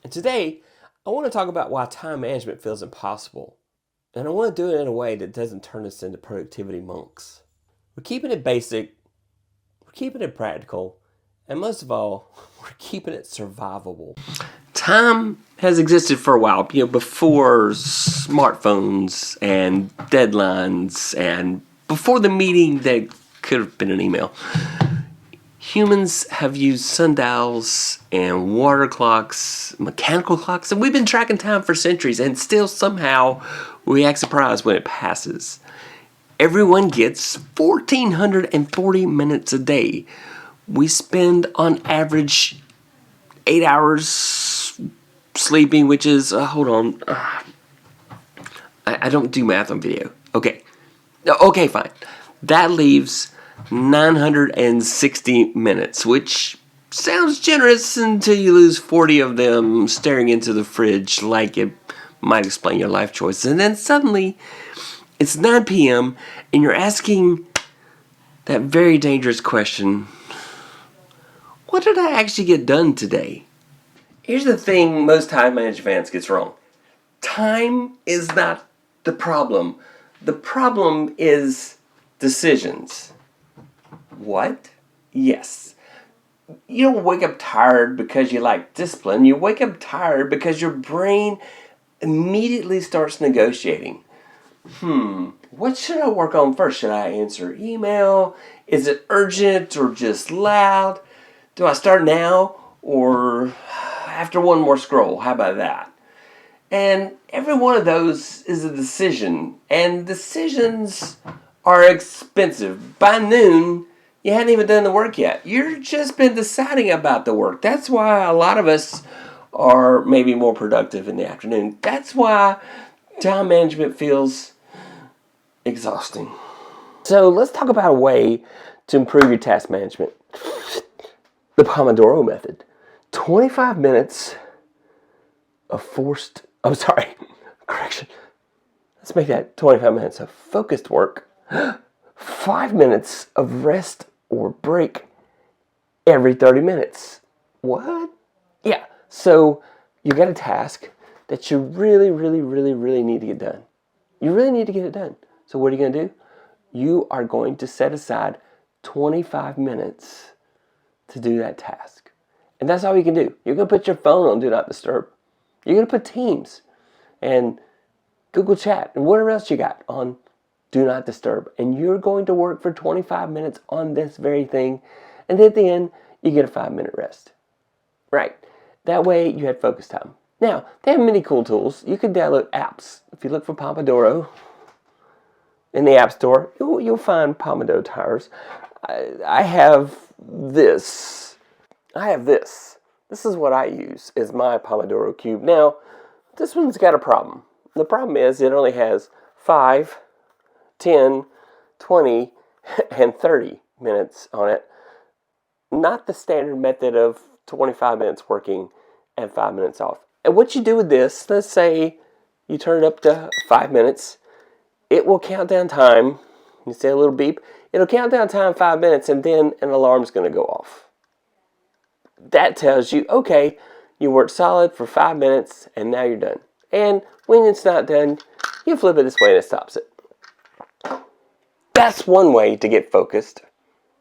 And today, I want to talk about why time management feels impossible. And I want to do it in a way that doesn't turn us into productivity monks. We're keeping it basic, we're keeping it practical, and most of all, we're keeping it survivable. Time has existed for a while, before smartphones and deadlines and before the meeting that could have been an email. Humans have used sundials and water clocks, mechanical clocks, and we've been tracking time for centuries, and still somehow we act surprised when it passes. Everyone gets 1,440 minutes a day. We spend on average 8 hours sleeping, which is, hold on, I don't do math on video. Okay, fine. That leaves 960 minutes, which sounds generous until you lose 40 of them staring into the fridge like it might explain your life choices. And then suddenly, it's 9 p.m. and you're asking that very dangerous question, what did I actually get done today? Here's the thing most time management fans gets wrong. Time is not the problem. The problem is decisions. What? Yes. You don't wake up tired because you lack discipline. You wake up tired because your brain immediately starts negotiating. What should I work on first? Should I answer email? Is it urgent or just loud? Do I start now or after one more scroll? How about that? And every one of those is a decision. And decisions are expensive. By noon, you hadn't even done the work yet. You've just been deciding about the work. That's why a lot of us are maybe more productive in the afternoon. That's why time management feels exhausting. So let's talk about a way to improve your task management. The Pomodoro method. 25 minutes of correction. Let's make that 25 minutes of focused work. 5 minutes of rest or break every 30 minutes. What? Yeah, so you got a task that you really need to get done. You really need to get it done. So what are you going to do? You are going to set aside 25 minutes to do that task. And that's all you can do. You're going to put your phone on Do Not Disturb. You're going to put Teams and Google Chat and whatever else you got on Do Not Disturb. And you're going to work for 25 minutes on this very thing. And then at the end, you get a 5-minute rest. Right. That way you had focus time. Now, they have many cool tools. You can download apps. If you look for Pomodoro in the App Store, you'll find Pomodoro tires. I have this. This is what I use as my Pomodoro cube. Now, this one's got a problem. The problem is it only has 5, 10, 20, and 30 minutes on it. Not the standard method of 25 minutes working and 5 minutes off. And what you do with this, let's say you turn it up to 5 minutes, it will count down time. You say a little beep. It'll count down time 5 minutes, and then an alarm's going to go off. That tells you, okay, you worked solid for 5 minutes, and now you're done. And when it's not done, you flip it this way and it stops it. That's one way to get focused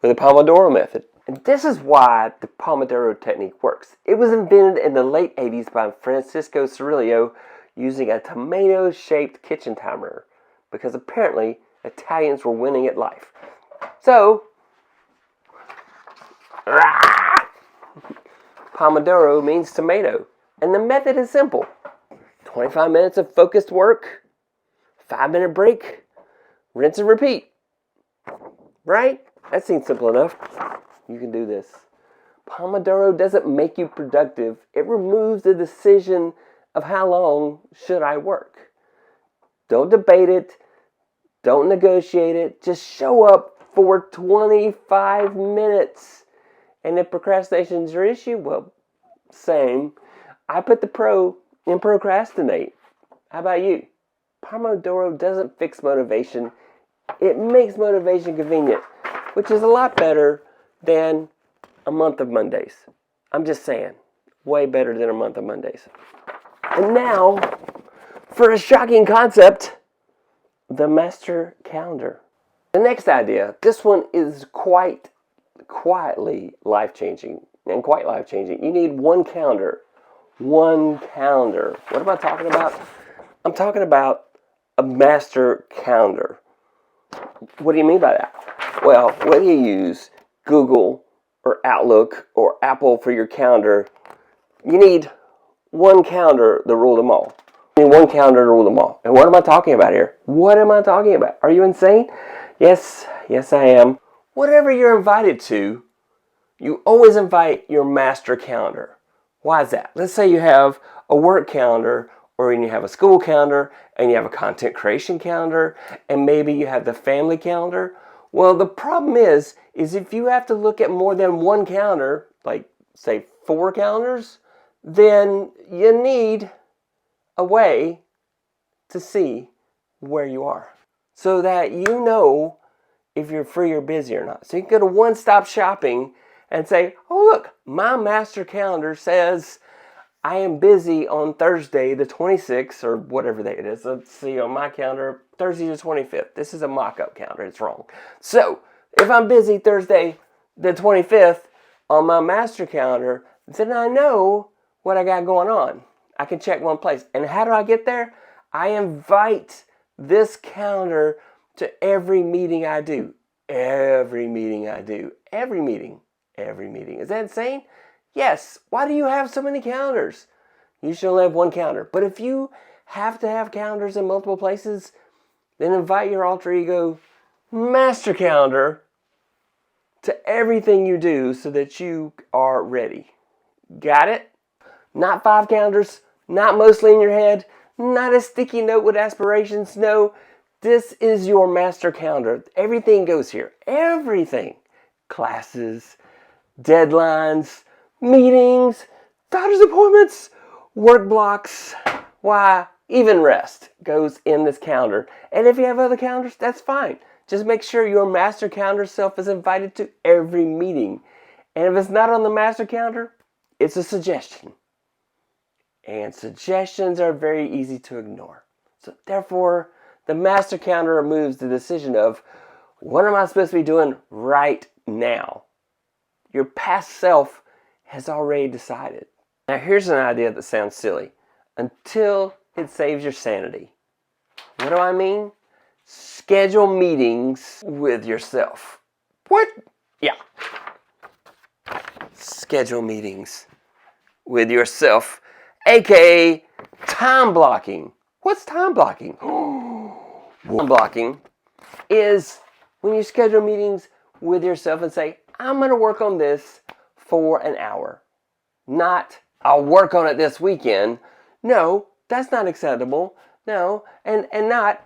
with the Pomodoro method. And this is why the Pomodoro technique works. It was invented in the late 80s by Francisco Cirillo using a tomato-shaped kitchen timer because apparently Italians were winning at life. So, Pomodoro means tomato. And the method is simple. 25 minutes of focused work, 5-minute break, rinse and repeat. Right? That seems simple enough. You can do this. Pomodoro doesn't make you productive. It removes the decision of how long should I work. Don't debate it. Don't negotiate it. Just show up for 25 minutes. And if procrastination is your issue, well, same. I put the pro in procrastinate. How about you? Pomodoro doesn't fix motivation. It makes motivation convenient, which is a lot better than a month of Mondays. I'm just saying. Way better than a month of Mondays. And now, for a shocking concept, the master calendar. The next idea, this one is quietly life-changing and quite life-changing. You need one calendar. One calendar. What am I talking about? I'm talking about a master calendar. What do you mean by that? Well, whether you use Google or Outlook or Apple for your calendar, you need one calendar to rule them all. You need one calendar to rule them all. And what am I talking about here? What am I talking about? Are you insane? Yes, I am. Whatever you're invited to, you always invite your master calendar. Why is that? Let's say you have a work calendar, or you have a school calendar, and you have a content creation calendar, and maybe you have the family calendar. Well, the problem is if you have to look at more than one calendar, like say 4 calendars, then you need a way to see where you are so that you know if you're free or busy or not. So you can go to one-stop shopping and say, oh look, my master calendar says I am busy on Thursday the 26th or whatever day it is. Let's see on my calendar, Thursday the 25th. This is a mock-up calendar, it's wrong. So if I'm busy Thursday the 25th on my master calendar, then I know what I got going on. I can check one place. And how do I get there? I invite this calendar to every meeting I do. Every meeting I do. Every meeting. Is that insane? Yes. Why do you have so many calendars? You should only have one calendar. But if you have to have calendars in multiple places, then invite your alter ego master calendar to everything you do so that you are ready. Got it? Not 5 calendars, not mostly in your head, not a sticky note with aspirations. No, this is your master calendar. Everything goes here. Everything. Classes, deadlines, meetings, doctor's appointments, work blocks. Why, even rest goes in this calendar. And if you have other calendars, that's fine. Just make sure your master calendar self is invited to every meeting. And if it's not on the master calendar, it's a suggestion. And suggestions are very easy to ignore. So therefore, the master calendar removes the decision of, what am I supposed to be doing right now? Your past self has already decided. Now here's an idea that sounds silly, until it saves your sanity. What do I mean? Schedule meetings with yourself. What? Yeah. Schedule meetings with yourself, aka time blocking. What's time blocking? Time blocking is when you schedule meetings with yourself and say, I'm going to work on this for an hour. Not, I'll work on it this weekend. No, that's not acceptable. No, and not,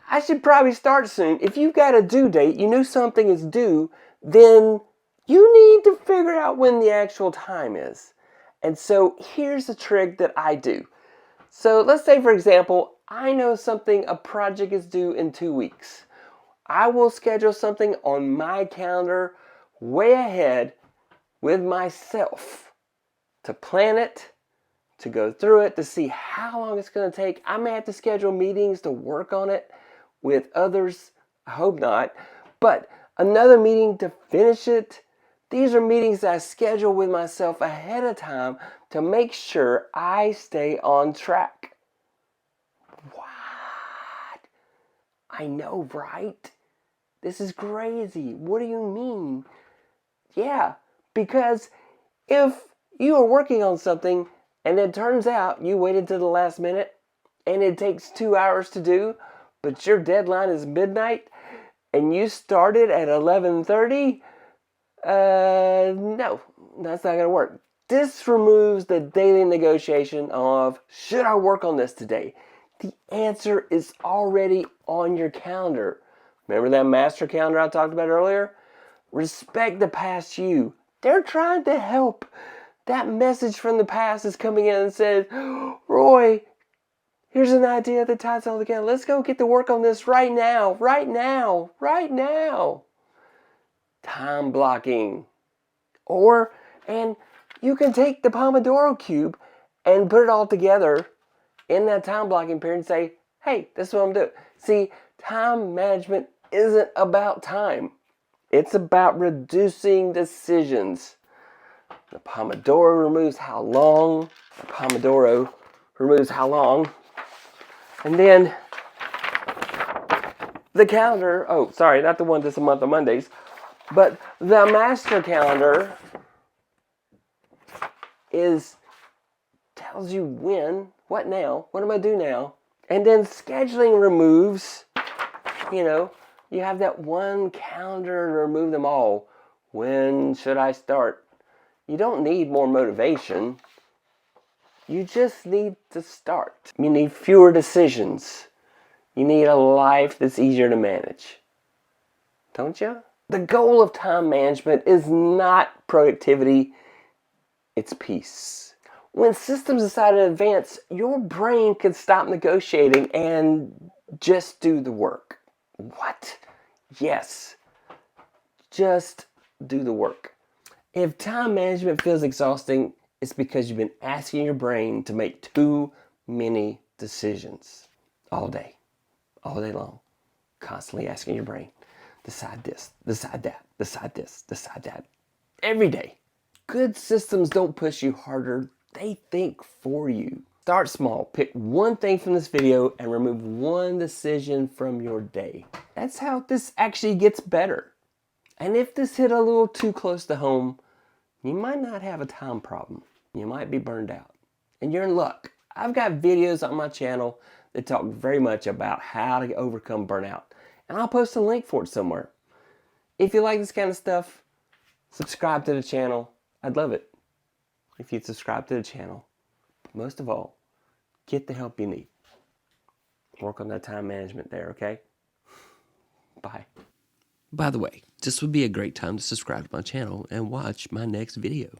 I should probably start soon. If you've got a due date, you know something is due, then you need to figure out when the actual time is. And so here's a trick that I do. So let's say, for example, I know a project is due in 2 weeks. I will schedule something on my calendar way ahead with myself to plan it, to go through it, to see how long it's going to take. I may have to schedule meetings to work on it with others. I hope not. But another meeting to finish it. These are meetings that I schedule with myself ahead of time to make sure I stay on track. What? I know, right? This is crazy. What do you mean? Yeah, because if you are working on something and it turns out you waited to the last minute and it takes 2 hours to do, but your deadline is midnight and you started at 11:30, no, that's not going to work. This removes the daily negotiation of, should I work on this today? The answer is already on your calendar. Remember that master calendar I talked about earlier? Respect the past you. They're trying to help. That message from the past is coming in and says, Roy, here's an idea that ties all together. Let's go get to work on this right now, right now, right now. Time blocking. And You can take the Pomodoro cube and put it all together in that time blocking period and say, hey, this is what I'm doing. See, time management isn't about time. It's about reducing decisions. The Pomodoro removes how long. And then the calendar, oh, sorry, not the one that's a month on Mondays, but the master calendar tells you when, what now, what am I do now? And then scheduling removes, you have that one calendar to remove them all. When should I start? You don't need more motivation. You just need to start. You need fewer decisions. You need a life that's easier to manage. Don't you? The goal of time management is not productivity, it's peace. When systems decide in advance, your brain can stop negotiating and just do the work. What? Yes. Just do the work. If time management feels exhausting, it's because you've been asking your brain to make too many decisions all day long. Constantly asking your brain, decide this, decide that, decide this, decide that. Every day. Good systems don't push you harder. They think for you. Start small. Pick one thing from this video and remove one decision from your day. That's how this actually gets better. And if this hit a little too close to home, you might not have a time problem. You might be burned out. And you're in luck. I've got videos on my channel that talk very much about how to overcome burnout. And I'll post a link for it somewhere. If you like this kind of stuff, subscribe to the channel. I'd love it if you'd subscribe to the channel. But most of all, get the help you need. Work on that time management there, okay? Bye. By the way, this would be a great time to subscribe to my channel and watch my next video.